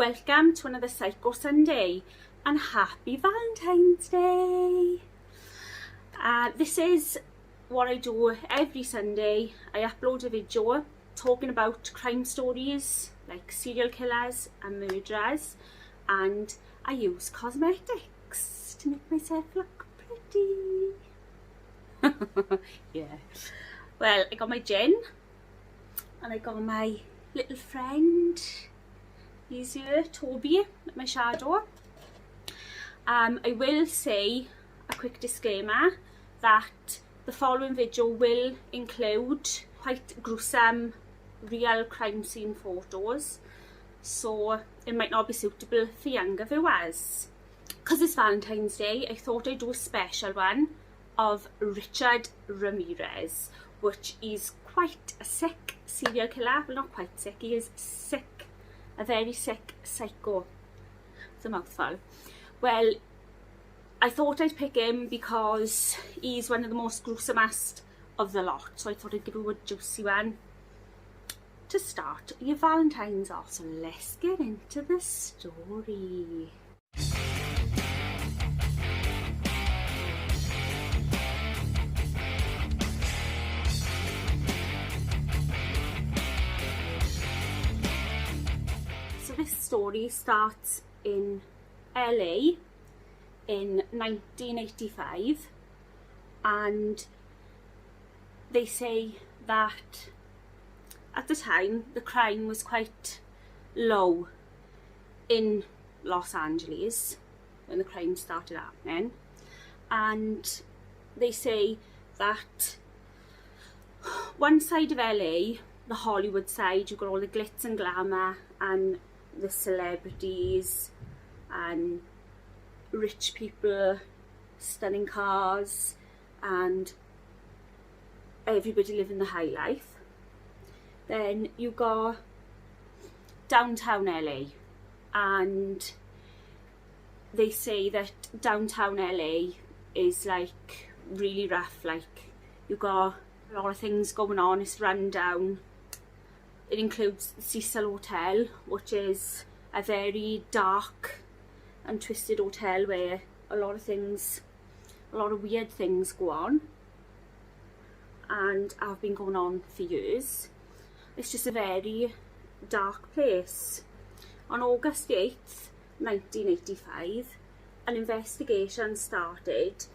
Welcome to another Psycho Sunday and happy Valentine's Day. This is what I do every Sunday. I upload a video talking about crime stories like serial killers and murderers, and I use cosmetics to make myself look pretty. Yeah. Well, I got my gin and I got my little friend. He's here, Toby, my shadow. I will say a quick disclaimer that the following video will include quite gruesome real crime scene photos, so it might not be suitable for younger viewers. Because it's Valentine's Day, I thought I'd do a special one of Richard Ramirez, which is quite a sick serial killer. Well, not quite sick, he is sick. A very sick psycho. It's a mouthful. Well, I thought I'd pick him because he's one of the most gruesomest of the lot, so I thought I'd give you a juicy one to start your Valentine's off. So let's get into the story. This story starts in LA in 1985, and they say that at the time the crime was quite low in Los Angeles when the crime started happening, and they say that one side of LA, the Hollywood side, you've got all the glitz and glamour and the celebrities and rich people, stunning cars, and everybody living the high life. Then you got downtown LA, and they say that downtown LA is like really rough. Like, you got a lot of things going on, it's run down. It includes the Cecil Hotel, which is a very dark and twisted hotel where a lot of weird things go on, and have been going on for years. It's just a very dark place. On August 8th, 1985, an investigation started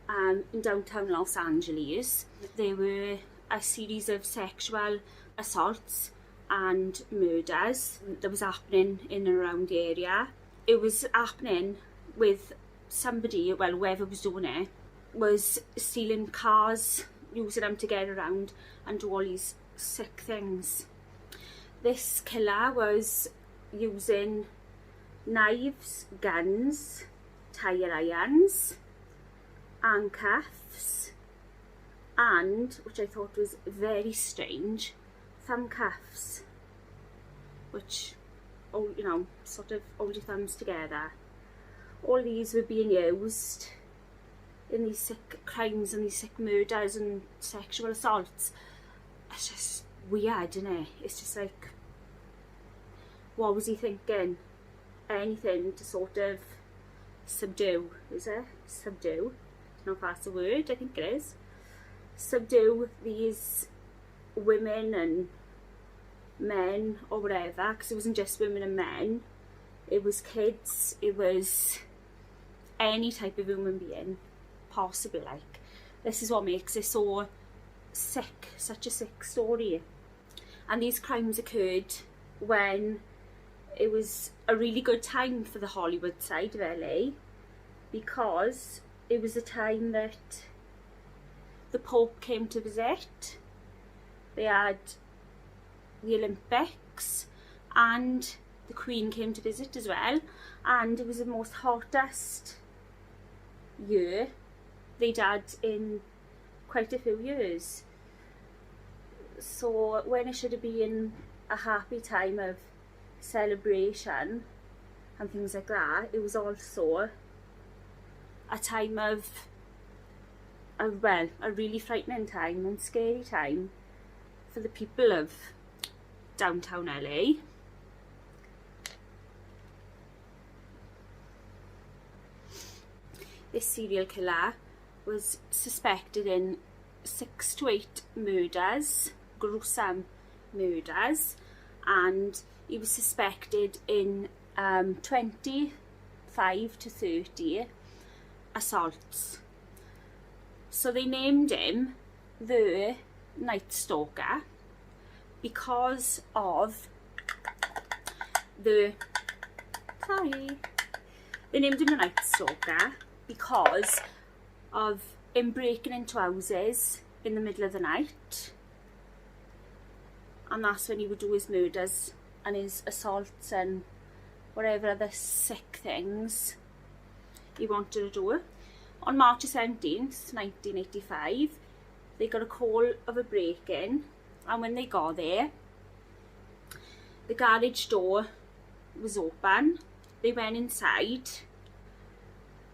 in downtown Los Angeles. There were a series of sexual assaults and murders that was happening in and around the area. It was happening with somebody, well, whoever was doing it was stealing cars, using them to get around and do all these sick things. This killer was using knives, guns, tire irons, handcuffs, and, which I thought was very strange, thumb cuffs, which, sort of hold your thumbs together. All these were being used in these sick crimes and these sick murders and sexual assaults. It's just weird, isn't it? It's just like, what was he thinking? Anything to sort of subdue, is it? Subdue? I don't know if that's a word, I think it is. Subdue these women and men or whatever, because it wasn't just women and men, it was kids, it was any type of human being possible. Like, this is what makes it so sick, such a sick story. And these crimes occurred when it was a really good time for the Hollywood side of LA, because it was the time that the Pope came to visit. They had the Olympics and the Queen came to visit as well, and it was the most hottest year they'd had in quite a few years. So when it should have been a happy time of celebration and things like that, it was also a time of a really frightening time and scary time for the people of downtown LA. this serial killer was suspected in 6 to 8 murders, gruesome murders, and he was suspected in 25 to 30 assaults. So they named him the Night Stalker because of they named him the Night Stalker because of him breaking into houses in the middle of the night, and that's when he would do his murders and his assaults and whatever other sick things he wanted to do. On March 17th, 1985, they got a call of a break-in, and when they got there, the garage door was open. They went inside.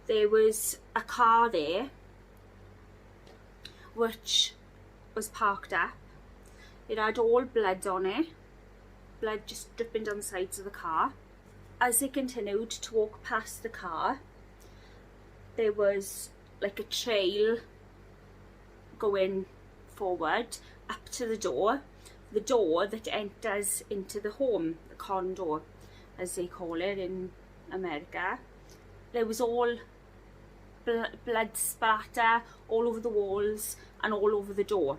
There was a car there which was parked up. It had all blood on it, blood just dripping down the sides of the car. As they continued to walk past the car, there was like a trail going forward up to the door that enters into the home, the condo as they call it in America. There was all blood splatter all over the walls and all over the door.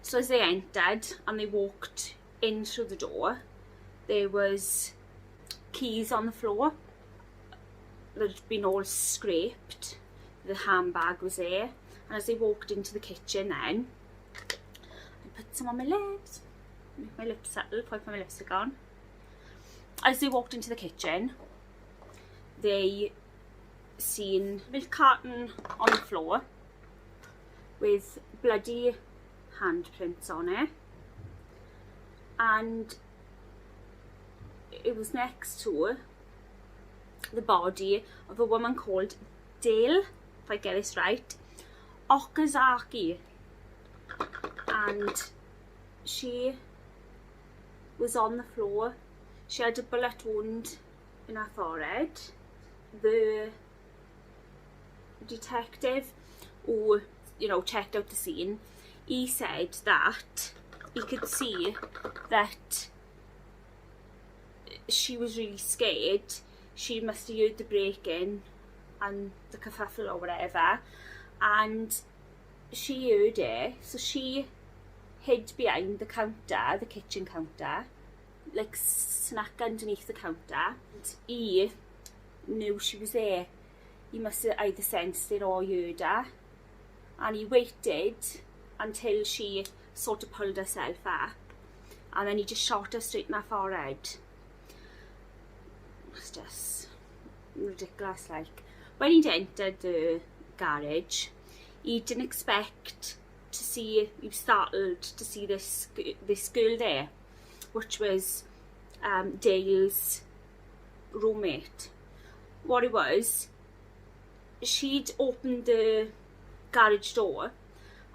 So as they entered and they walked in through the door, there was keys on the floor that had been all scraped. The handbag was there, and as they walked into the kitchen then, I put some on my lips, make my lips settle before I put my lipstick on. As they walked into the kitchen, they seen a milk carton on the floor with bloody handprints on it, and it was next to the body of a woman called Dale, if I get this right, Okazaki, and she was on the floor. She had a bullet wound in her forehead. The detective who, checked out the scene, he said that he could see that she was really scared. She must have heard the break-in and the kerfuffle or whatever, and she heard it, so she hid behind the counter, the kitchen counter, like snuck underneath the counter. And he knew she was there. He must have either sensed it or heard her, and he waited until she sort of pulled herself up, and then he just shot her straight in her forehead. It's just ridiculous. Like, when he'd entered the garage, he didn't expect to see, he was startled to see this girl there, which was Dale's roommate. What it was, she'd opened the garage door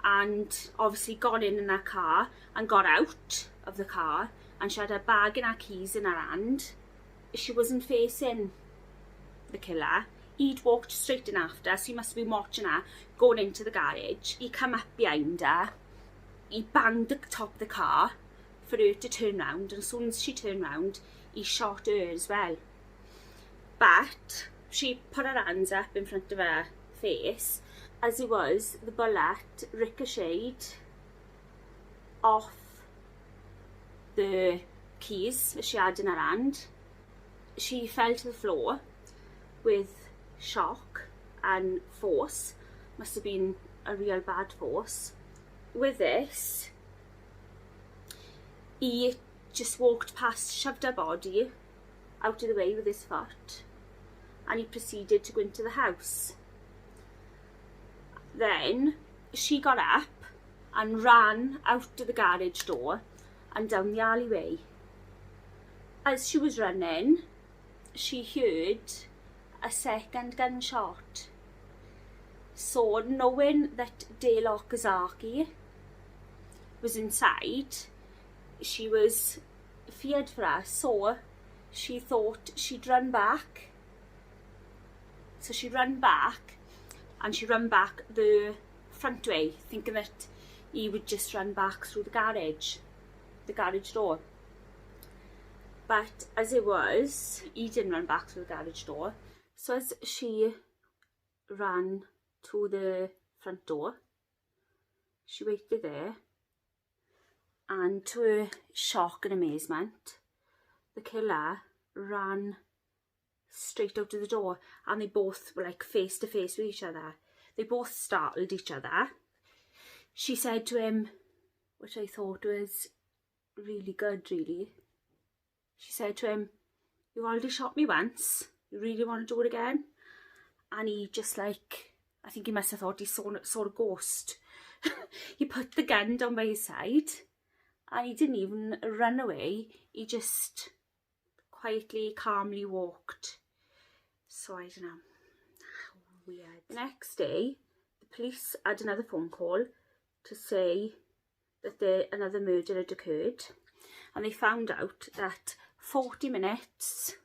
and obviously got in her car and got out of the car, and she had her bag and her keys in her hand. She wasn't facing the killer. He'd walked straight in after, so he must have been watching her going into the garage. He come up behind her, he banged the top of the car for her to turn round, and as soon as she turned round, he shot her as well. But she put her hands up in front of her face. As it was, the bullet ricocheted off the keys that she had in her hand. She fell to the floor with shock and force. Must have been a real bad force. With this, he just walked past, shoved her body out of the way with his foot, and he proceeded to go into the house. Then she got up and ran out to the garage door and down the alleyway. As she was running, she heard a second gunshot. So, knowing that Dale Okazaki was inside, she was feared for her, so she thought she'd run back So she ran back, and she ran back the front way, thinking that he would just run back through the garage door. But as it was, he didn't run back through the garage door. So as she ran to the front door, she waited there, and to her shock and amazement, the killer ran straight out of the door, and they both were like face to face with each other. They both startled each other. She said to him, which I thought was really good, really. She said to him, "You already shot me once, you really want to do it again?" And he just like, I think he must have thought he saw a ghost. He put the gun down by his side, and he didn't even run away. He just quietly, calmly walked. So I don't know, how weird. The next day, the police had another phone call to say that another murder had occurred, and they found out that 40 minutes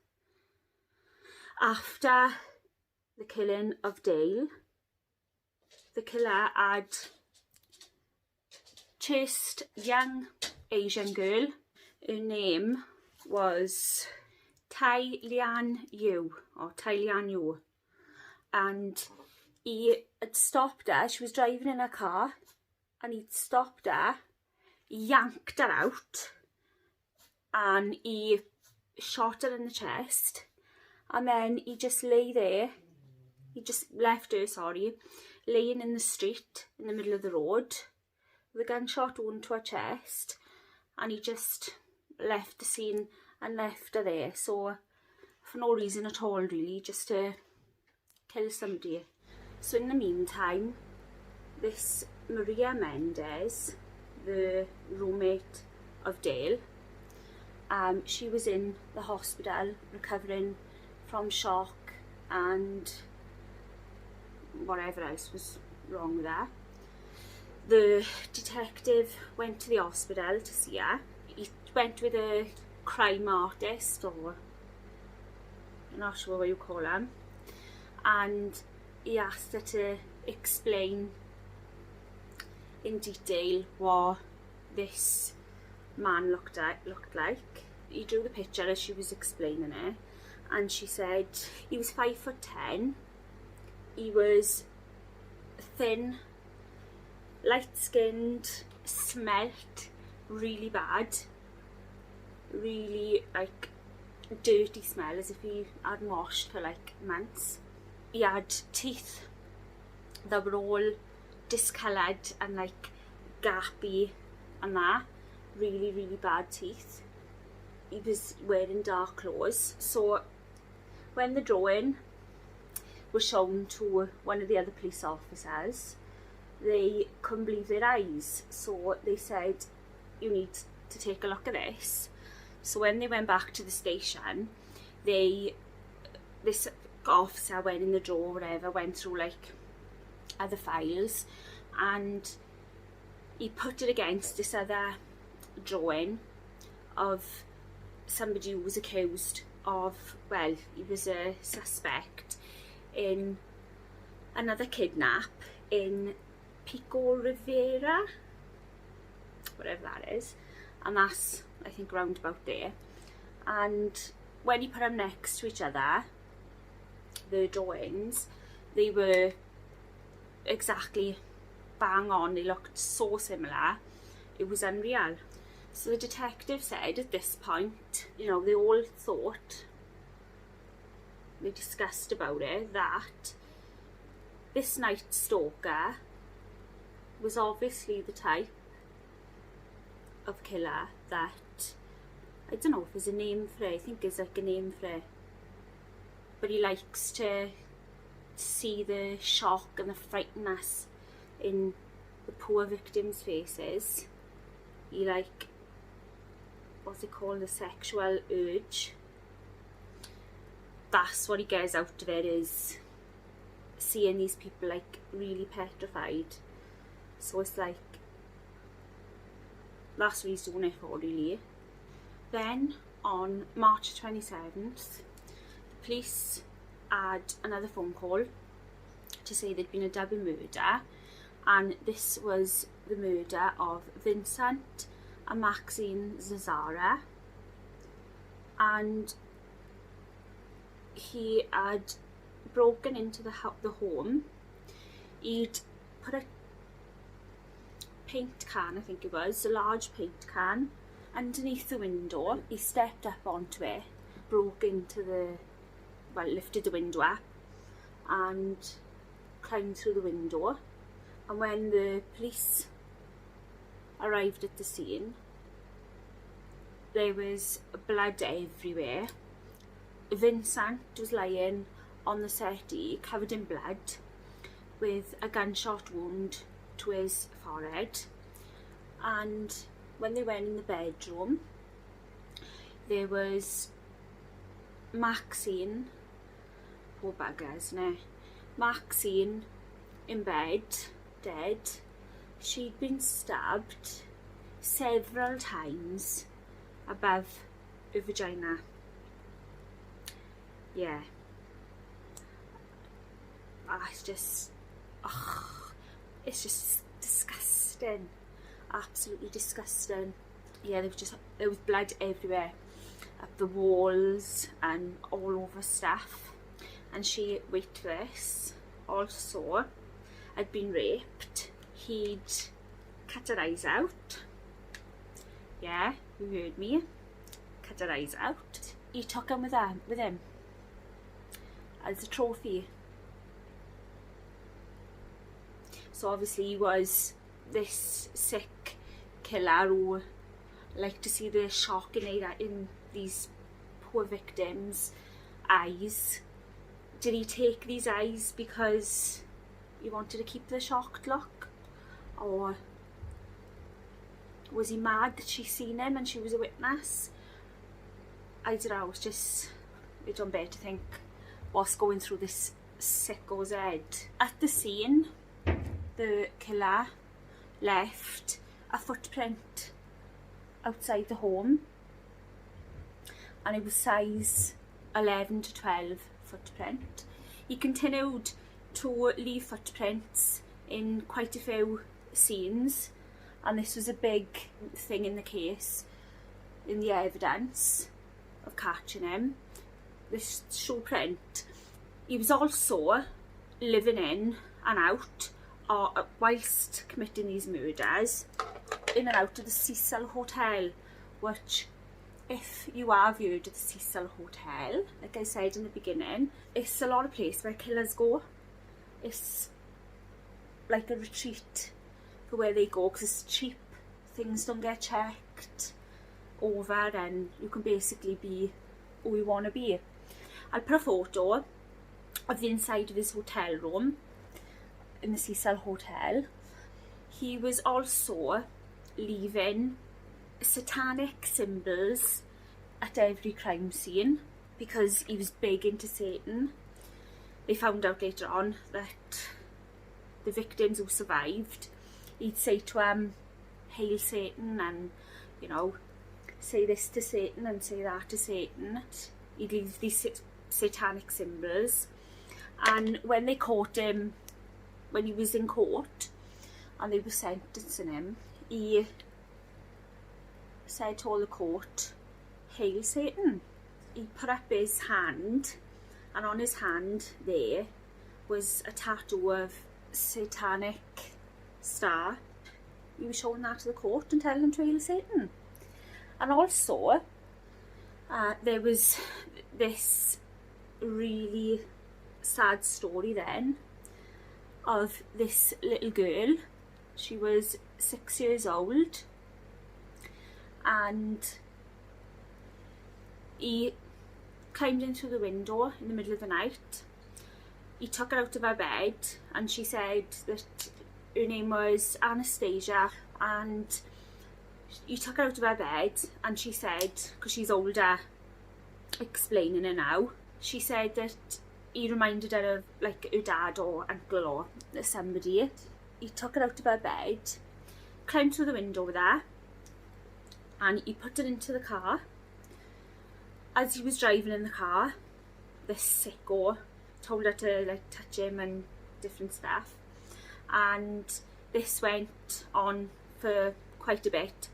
after the killing of Dale, the killer had chased young Asian girl. Her name was Tai Lian Yu, and he had stopped her. She was driving in a car, and he'd stopped her, yanked her out, and he shot her in the chest, and then he just lay there. He just left her, laying in the street in the middle of the road with a gunshot wound to her chest, and he just left the scene and left her there. So for no reason at all, really, just to kill somebody. So in the meantime, this Maria Mendes, the roommate of Dale, she was in the hospital recovering from shock and whatever else was wrong with her. The detective went to the hospital to see her. He went with a crime artist, or I'm not sure what you call him, and he asked her to explain in detail what this man looked like. He drew the picture as she was explaining it, and she said he was 5'10". He was thin, light-skinned, smelt really bad, really like dirty smell, as if he hadn't washed for like months. He had teeth that were all discoloured and like gappy and that, really, really bad teeth. He was wearing dark clothes. So when the drawing was shown to one of the other police officers, they couldn't believe their eyes. So they said, "You need to take a look at this." So when they went back to the station, this officer went in the drawer, whatever, went through like other files, and he put it against this other drawing of somebody who was accused of, well, he was a suspect in another kidnap in Pico Rivera, whatever that is, and that's, I think, round about there. And when you put them next to each other, the drawings, they were exactly bang on. They looked so similar, it was unreal. So the detective said at this point, you know, they all thought, they discussed about it, that this night stalker was obviously the type of killer that, I don't know if there's a name for it, I think there's like a name for it, but he likes to see the shock and the frightenness in the poor victims' faces. He like, what's it called, the sexual urge. That's what he gets out of it, is seeing these people like really petrified. So it's like, that's what he's doing it for, really. Then on March 27th, the police had another phone call to say there'd been a double murder, and this was the murder of Vincent and Maxine Zazara, and he had broken into the home. He'd put a paint can, I think it was, a large paint can, underneath the window. He stepped up onto it, broke into lifted the window up and climbed through the window. And when the police arrived at the scene, there was blood everywhere. Vincent was lying on the settee, covered in blood, with a gunshot wound to his forehead. And when they went in the bedroom, there was Maxine, poor bugger, isn't it? Maxine in bed, dead. She'd been stabbed several times above her vagina. Yeah. It's just disgusting. Absolutely disgusting. Yeah, there was blood everywhere, up the walls and all over stuff. And she, wait for this, also had been raped. He'd cut her eyes out. Yeah, you heard me. Cut her eyes out. He took them with him as a trophy. So obviously he was this sick killer who liked to see the shock in these poor victims' eyes. Did he take these eyes because he wanted to keep the shocked look? Or was he mad that she seen him and she was a witness? I don't know, it's just, I don't bear to think what's going through this sicko's head. At the scene, the killer left a footprint outside the home, and it was size 11 to 12 footprint. He continued to leave footprints in quite a few scenes, and this was a big thing in the case, in the evidence of catching him. This show print. He was also living in and out, whilst committing these murders, in and out of the Cecil Hotel, which, if you have heard of the Cecil Hotel, like I said in the beginning, it's a lot of place where killers go. It's like a retreat for where they go, because it's cheap, things don't get checked over, and you can basically be who you want to be. I'll put a photo of the inside of his hotel room in the Cecil Hotel. He was also leaving satanic symbols at every crime scene because he was big into Satan. They found out later on that the victims who survived, he'd say to him, "Hail Satan," and, you know, say this to Satan and say that to Satan. He'd leave these satanic symbols. And when they caught him, when he was in court and they were sentencing him, he said to all the court, "Hail Satan." He put up his hand, and on his hand there was a tattoo of satanic star. He was showing that to the court and telling them to hail Satan. And also there was this really sad story then of this little girl. She was 6 years old, and he climbed in through the window in the middle of the night. He took her out of her bed, and she said that her name was Anastasia, and he took her out of her bed, and she said, because she's older, explaining it now, she said that he reminded her of like her dad or uncle or somebody. He took her out of her bed, climbed through the window with her, and he put her into the car. As he was driving in the car, this sicko told her to like touch him and different stuff, and this went on for quite a bit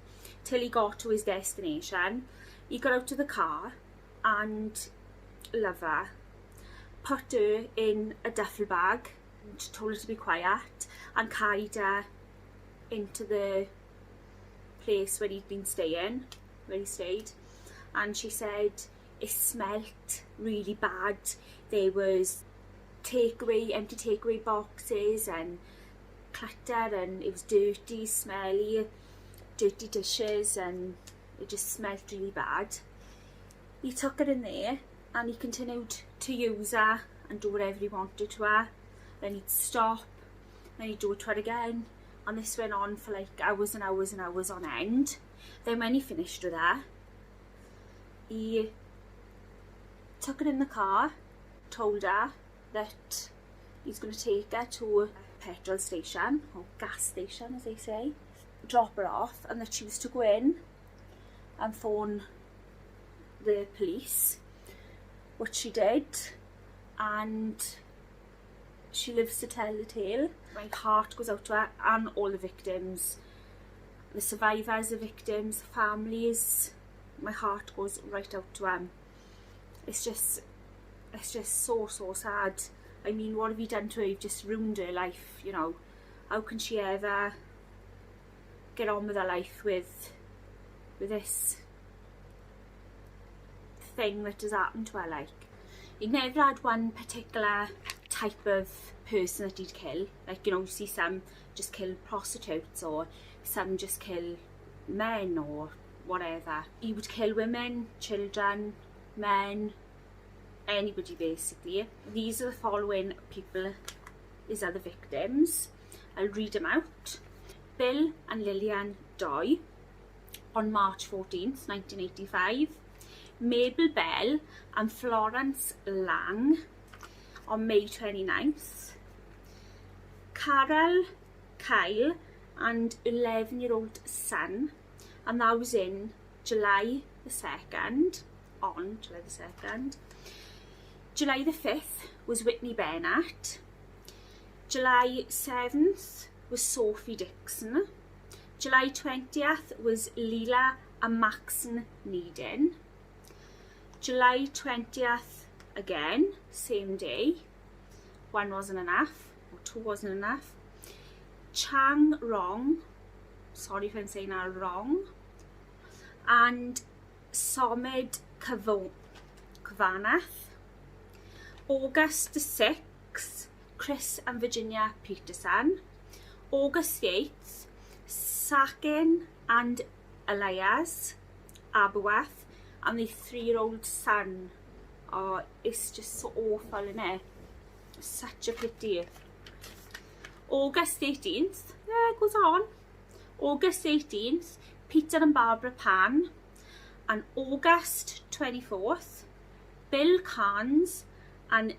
till he got to his destination. He got out of the car and love her, put her in a duffel bag, told her to be quiet, and carried her into the place where he'd been staying, where he stayed. And she said it smelt really bad. There was empty takeaway boxes and clutter, and it was dirty, smelly, dirty dishes, and it just smelled really bad. He took her in there and he continued to use her and do whatever he wanted to her. Then he'd stop, then he'd do it to her again, and this went on for like hours and hours and hours on end. Then when he finished with her, he took her in the car, told her that he's going to take her to a petrol station, or gas station as they say, drop her off, and that she was to go in and phone the police, which she did, and she lives to tell the tale. My heart goes out to her and all the victims, the survivors, the victims, the families. My heart goes right out to them. It's just so sad. I mean, what have you done to her? You've just ruined her life, you know. How can she ever get on with her life with this thing that has happened to her? Like, he never had one particular type of person that he'd kill. Like, you know, you see some just kill prostitutes, or some just kill men or whatever. He would kill women, children, men, anybody basically. These are the following people, these are the victims. I'll read them out. Bill and Lillian Doy on March 14th, 1985. Mabel Bell and Florence Lang on May 29th. Carol Kyle and 11-year-old son, and that was in July the 2nd, on July the 2nd. July the 5th was Whitney Bennett. July 7th was Sophie Dixon. July 20th was Leela and Maxine Needin. July 20th again, same day. One wasn't enough, or two wasn't enough. Chang Rong, sorry if I'm saying that wrong, and Somid Kavanath. August the 6th, Chris and Virginia Peterson. August the 8th, Sakin and Elias Aberworth and the 3-year-old son. Oh, it's just so awful, isn't it? Such a pity. August 18th, yeah, it goes on. August 18th, Peter and Barbara Pan. And August 24th, Bill Carnes and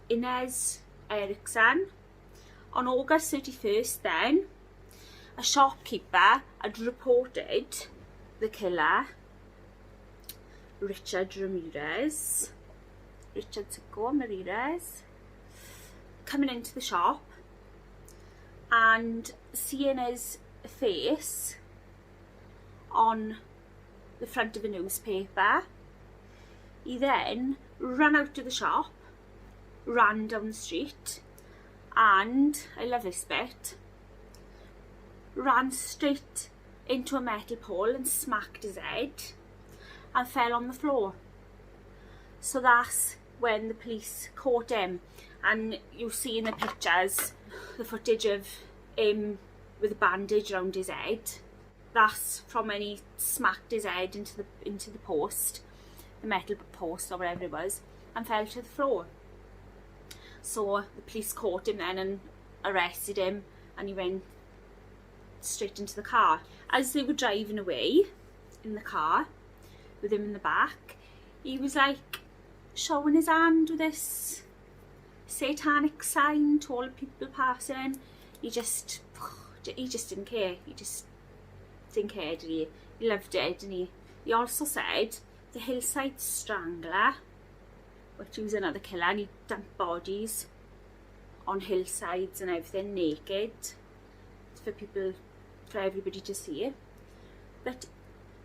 Inez Erickson. On August 31st then, a shopkeeper had reported the killer, Richard Ramirez, coming into the shop and seeing his face on the front of a newspaper. He then ran out of the shop, ran down the street, and, I love this bit, ran straight into a metal pole and smacked his head and fell on the floor. So that's when the police caught him, and you see in the pictures the footage of him with a bandage around his head. That's from when he smacked his head into the post, the metal post or whatever it was, and fell to the floor. So the police caught him then and arrested him, and he went straight into the car. As they were driving away in the car with him in the back, he was like showing his hand with this satanic sign to all the people passing. He just didn't care. He just didn't care, did he? He loved it, didn't he? He also said the Hillside Strangler which he was another killer, and he dumped bodies on hillsides and everything naked for everybody to see. But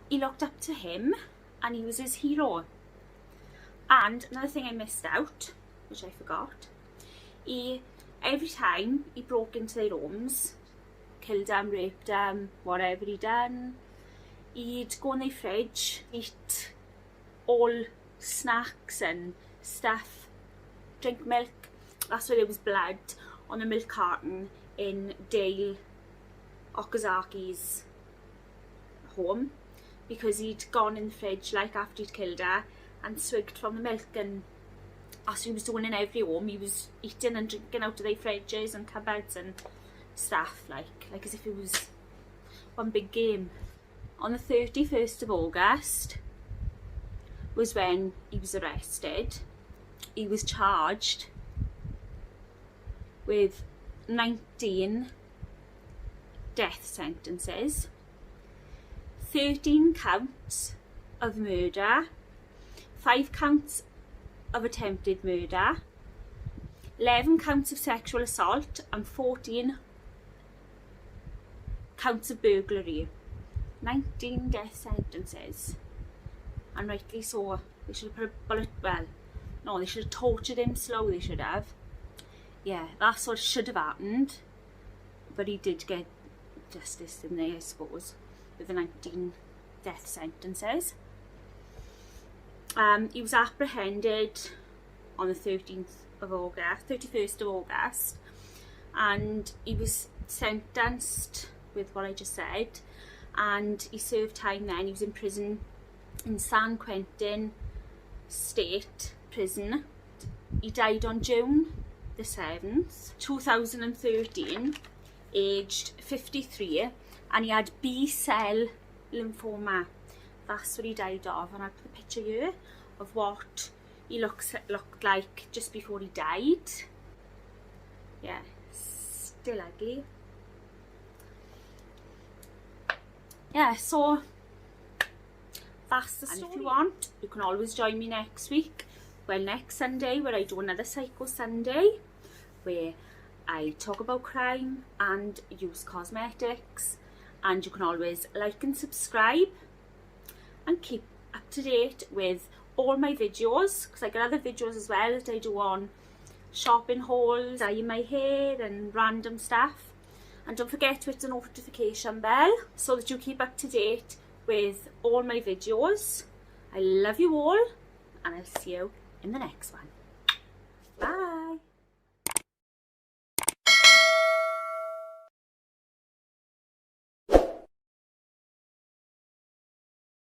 he looked up to him and he was his hero. And another thing I missed out, which I forgot, every time he broke into their homes, killed them, raped them, whatever he done, he'd go in their fridge, eat all snacks and stuff, drink milk. That's why there was blood on the milk carton in Dale Okazaki's home, because he'd gone in the fridge like after he'd killed her and swigged from the milk, and as he was doing in every home, he was eating and drinking out of their fridges and cupboards and stuff, like as if it was one big game. On the 31st of August was when he was arrested. He was charged with 19 death sentences, 13 counts of murder, 5 counts of attempted murder, 11 counts of sexual assault, and 14 counts of burglary. 19 death sentences, and rightly so. They should have put a bullet, well, no, they should have tortured him slow, they should have. Yeah, that's what should have happened, but he did get justice, didn't he, I suppose, with the 19 death sentences. He was apprehended on the 31st of August, and he was sentenced with what I just said, and he served time then. He was in prison in San Quentin State Prison. He died on June the 7th, 2013, aged 53, and he had B-cell lymphoma. That's what he died of, and I'll put a picture here of what he looked like just before he died. Yeah, still ugly. Yeah, so that's the story. And if you want, you can always join me next week, well, next Sunday, where I do another Psycho Sunday, where I talk about crime and use cosmetics. And you can always like and subscribe and keep up to date with all my videos, because I got other videos as well that I do on shopping hauls, dyeing my hair and random stuff. And don't forget to hit the notification bell so that you keep up to date with all my videos. I love you all, and I'll see you in the next one.